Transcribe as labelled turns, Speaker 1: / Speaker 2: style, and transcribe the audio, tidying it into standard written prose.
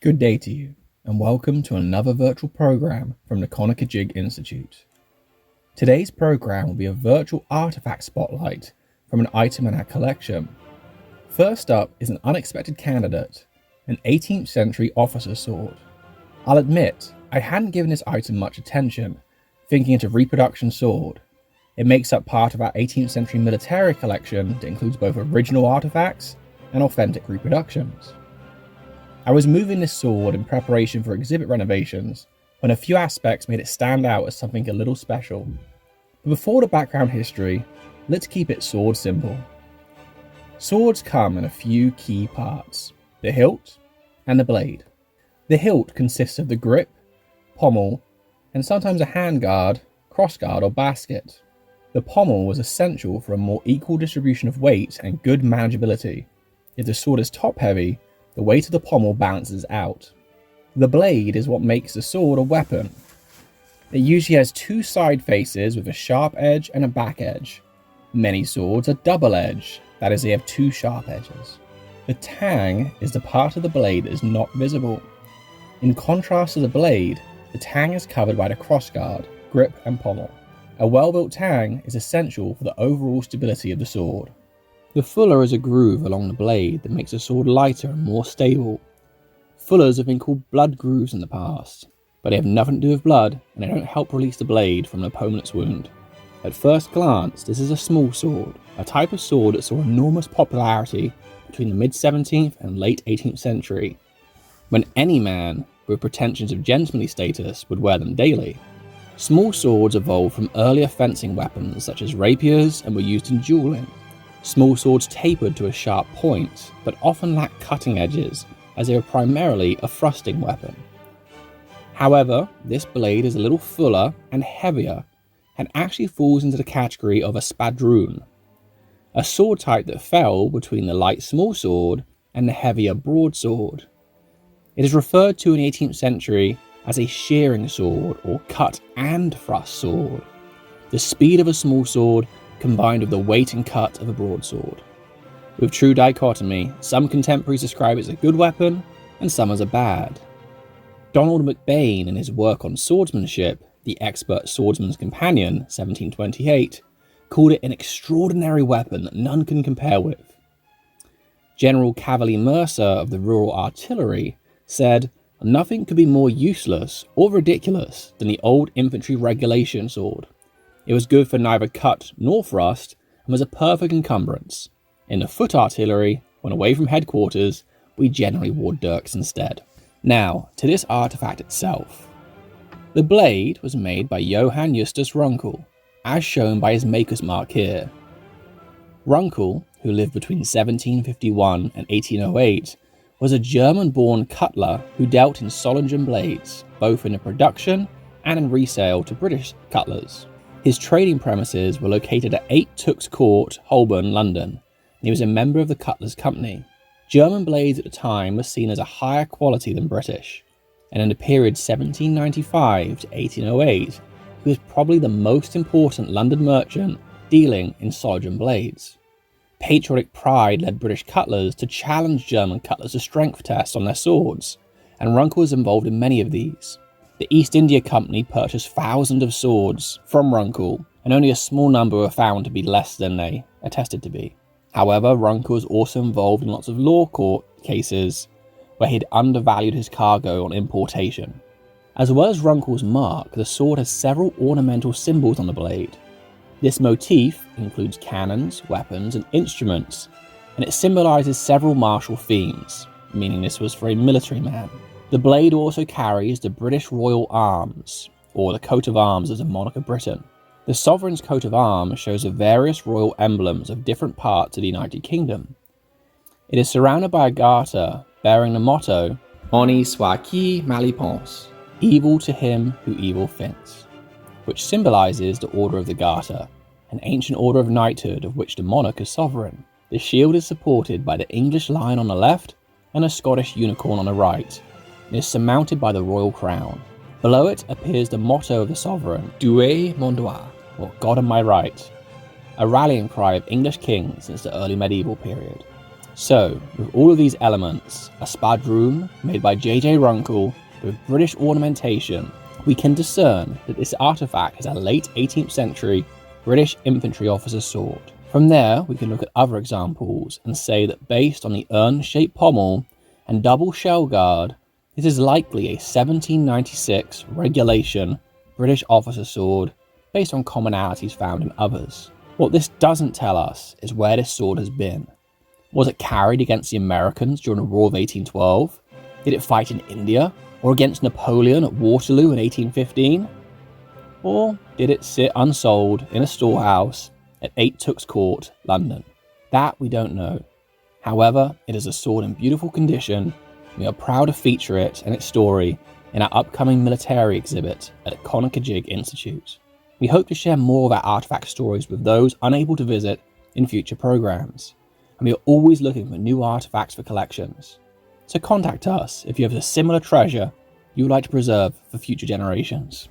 Speaker 1: Good day to you, and welcome to another virtual program from the Jig Institute. Today's program will be a virtual artifact spotlight from an item in our collection. First up is an unexpected candidate, an 18th century officer's sword. I'll admit, I hadn't given this item much attention, thinking it's a reproduction sword. It makes up part of our 18th century Militaria collection that includes both original artifacts and authentic reproductions. I was moving this sword in preparation for exhibit renovations when a few aspects made it stand out as something a little special. But before the background history, let's keep it sword simple. Swords come in a few key parts: the hilt and the blade. The hilt consists of the grip, pommel, and sometimes a handguard, crossguard, or basket. The pommel was essential for a more equal distribution of weight and good manageability. If the sword is top-heavy, the weight of the pommel balances out. The blade is what makes the sword a weapon. It usually has two side faces with a sharp edge and a back edge. Many swords are double-edged, that is, they have two sharp edges. The tang is the part of the blade that is not visible. In contrast to the blade, the tang is covered by the crossguard, grip, and pommel. A well-built tang is essential for the overall stability of the sword. The fuller is a groove along the blade that makes the sword lighter and more stable. Fullers have been called blood grooves in the past, but they have nothing to do with blood and they don't help release the blade from an opponent's wound. At first glance, this is a small sword, a type of sword that saw enormous popularity between the mid-17th and late 18th century, when any man with pretensions of gentlemanly status would wear them daily. Small swords evolved from earlier fencing weapons such as rapiers and were used in dueling. Small swords tapered to a sharp point, but often lacked cutting edges, as they were primarily a thrusting weapon. However, this blade is a little fuller and heavier, and actually falls into the category of a Spadroon, a sword type that fell between the light small sword and the heavier broadsword. It is referred to in the 18th century as a shearing sword or cut and thrust sword. The speed of a small sword combined with the weight and cut of a broadsword. With true dichotomy, some contemporaries describe it as a good weapon and some as a bad. Donald MacBain, in his work on swordsmanship, The Expert Swordsman's Companion, 1728, called it an extraordinary weapon that none can compare with. General Cavalier Mercer of the Rural Artillery said, "Nothing could be more useless or ridiculous than the old infantry regulation sword. It was good for neither cut nor thrust and was a perfect encumbrance. In the foot artillery, when away from headquarters, we generally wore dirks instead." Now, to this artifact itself. The blade was made by Johann Justus Runkel, as shown by his maker's mark here. Runkel, who lived between 1751 and 1808, was a German-born cutler who dealt in Solingen blades, both in the production and in resale to British cutlers. His trading premises were located at 8 Tooks Court, Holborn, London, and he was a member of the Cutlers' Company. German blades at the time were seen as a higher quality than British, and in the period 1795 to 1808, he was probably the most important London merchant dealing in Solingen blades. Patriotic pride led British cutlers to challenge German cutlers to strength tests on their swords, and Runkel was involved in many of these. The East India Company purchased thousands of swords from Runkel, and only a small number were found to be less than they attested to be. However, Runkel was also involved in lots of law court cases where he'd undervalued his cargo on importation. As well as Runkel's mark, the sword has several ornamental symbols on the blade. This motif includes cannons, weapons, and instruments, and it symbolizes several martial themes, meaning this was for a military man. The blade also carries the British Royal Arms, or the coat of arms of the monarch of Britain. The sovereign's coat of arms shows the various royal emblems of different parts of the United Kingdom. It is surrounded by a garter bearing the motto, "Honi soit qui mal y pense," evil to him who evil thinks, which symbolizes the Order of the Garter, an ancient order of knighthood of which the monarch is sovereign. The shield is supported by the English lion on the left and a Scottish unicorn on the right, and is surmounted by the royal crown. Below it appears the motto of the sovereign, Dieu mon droit, or God on my right, a rallying cry of English kings since the early medieval period. So, with all of these elements, a Spadroon made by J.J. Runkle with British ornamentation, we can discern that this artifact is a late 18th century British infantry officer's sword. From there, we can look at other examples and say that based on the urn-shaped pommel and double shell guard, this is likely a 1796 regulation British officer sword based on commonalities found in others. What this doesn't tell us is where this sword has been. Was it carried against the Americans during the War of 1812? Did it fight in India? Or against Napoleon at Waterloo in 1815? Or did it sit unsold in a storehouse at 8 Tooks Court, London? That we don't know. However, it is a sword in beautiful condition. We are proud to feature it and its story in our upcoming Militaria Exhibit at Conakajig Institute. We hope to share more of our artifact stories with those unable to visit in future programs. And we are always looking for new artifacts for collections. So contact us if you have a similar treasure you would like to preserve for future generations.